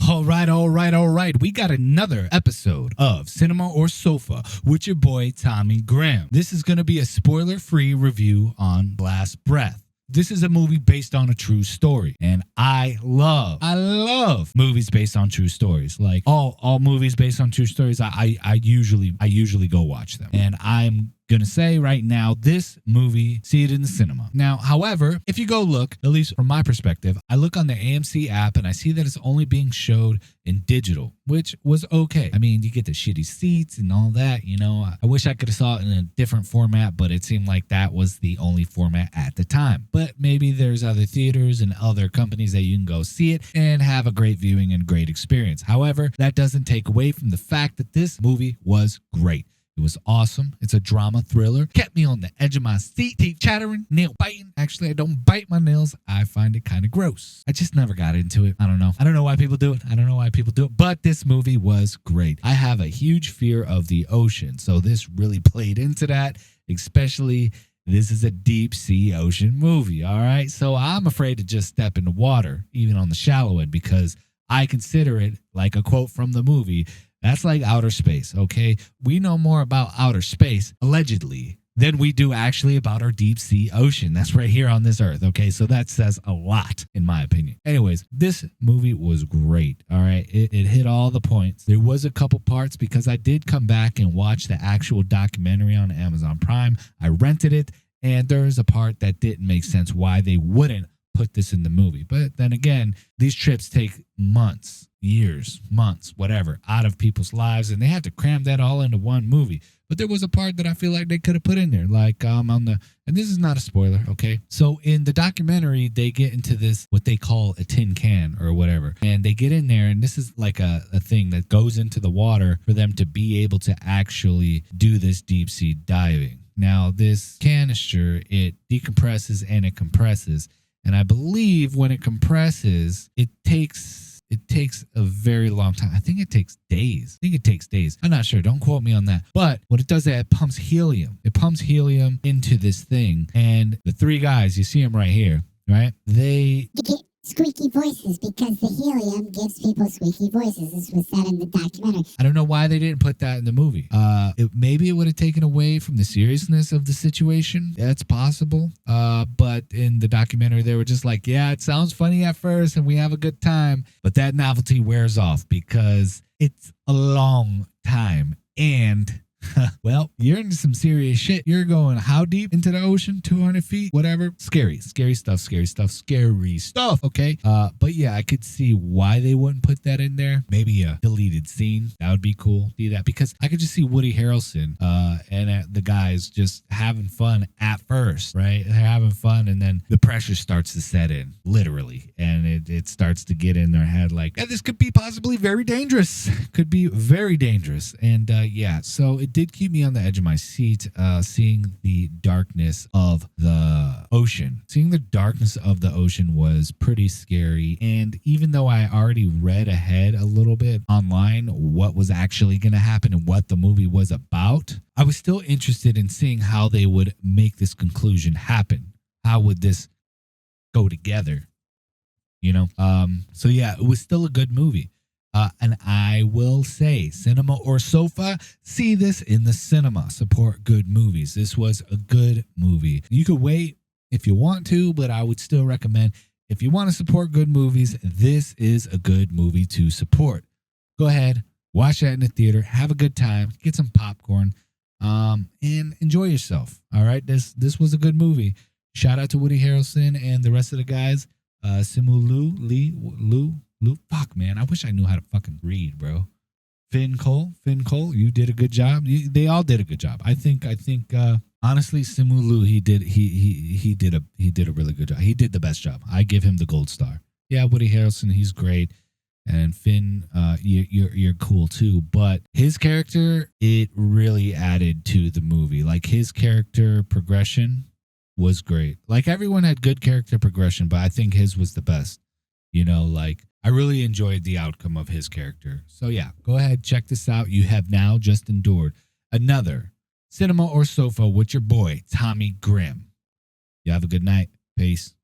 All right. We got another episode of Cinema or Sofa with your boy, Tommy Graham. This is going to be a spoiler-free review on Last Breath. This is a movie based on a true story, and I love movies based on true stories. Like all movies based on true stories, I usually go watch them. And I'm gonna say right now, this movie, see it in the cinema. Now, however, if you go look, at least from my perspective, I look on the AMC app and I see that it's only being showed in digital, which was okay. I mean, you get the shitty seats and all that, you know. I wish I could have saw it in a different format, but it seemed like that was the only format at the time. But maybe there's other theaters and other companies that you can go see it and have a great viewing and great experience. However, that doesn't take away from the fact that this movie was great. It was awesome. It's a drama thriller. Kept me on the edge of my seat, teeth chattering, nail biting. Actually, I don't bite my nails. I find it kind of gross. I just never got into it. I don't know why people do it. But this movie was great. I have a huge fear of the ocean, so this really played into that, especially this is a deep sea ocean movie, all right? So I'm afraid to just step in the water, even on the shallow end, because I consider it, like a quote from the movie, that's like outer space, okay? We know more about outer space, allegedly, than we do actually about our deep sea ocean. That's right here on this earth, okay? So that says a lot, in my opinion. Anyways, this movie was great, all right? It hit all the points. There was a couple parts because I did come back and watch the actual documentary on Amazon Prime. I rented it, and there is a part that didn't make sense why they wouldn't put this in the movie. But then again, these trips take months, years, months, whatever, out of people's lives, and they had to cram that all into one movie. But there was a part that I feel like they could have put in there, like and this is not a spoiler, okay? So in the documentary, they get into this, what they call a tin can or whatever, and they get in there, and this is like a thing that goes into the water for them to be able to actually do this deep sea diving. Now, this canister, it decompresses and it compresses, and I believe when it compresses, it takes a very long time. I think it takes days. I'm not sure. Don't quote me on that. But what it does is it pumps helium. It pumps helium into this thing. And the three guys, you see them right here, right? They get squeaky voices because the helium gives people squeaky voices. This was said in the documentary. I don't know why they didn't put that in the movie. Maybe it would have taken away from the seriousness of the situation. That's possible. But in the documentary, they were just like, yeah, it sounds funny at first and we have a good time, but that novelty wears off because it's a long time. And well, you're into some serious shit. You're going how deep into the ocean? 200 feet? Whatever. Scary stuff. Okay. But yeah, I could see why they wouldn't put that in there. Maybe a deleted scene. That would be cool. Do that because I could just see Woody Harrelson and the guys just having fun at first, right? They're having fun, and then the pressure starts to set in, literally, and it starts to get in their head like, yeah, this could be possibly very dangerous. Could be very dangerous. And yeah, so it did keep me on the edge of my seat, seeing the darkness of the ocean. Seeing the darkness of the ocean was pretty scary. And even though I already read ahead a little bit online what was actually going to happen and what the movie was about, I was still interested in seeing how they would make this conclusion happen. How would this go together? You know? So yeah, it was still a good movie. And I will say, cinema or sofa, see this in the cinema. Support good movies. This was a good movie. You could wait if you want to, but I would still recommend, if you want to support good movies, this is a good movie to support. Go ahead, watch that in the theater, have a good time, get some popcorn, and enjoy yourself. All right, this was a good movie. Shout out to Woody Harrelson and the rest of the guys. Simu Liu. Fuck, man. I wish I knew how to fucking read, bro. Finn Cole, you did a good job. They all did a good job. I think. Honestly, Simu Liu, he did a really good job. He did the best job. I give him the gold star. Yeah, Woody Harrelson, he's great, and Finn, you're cool too. But his character, it really added to the movie. Like his character progression was great. Like everyone had good character progression, but I think his was the best. You know, like I really enjoyed the outcome of his character. So yeah, go ahead, check this out. You have now just endured another Cinema or Sofa with your boy, Tommy Grimm. You have a good night. Peace.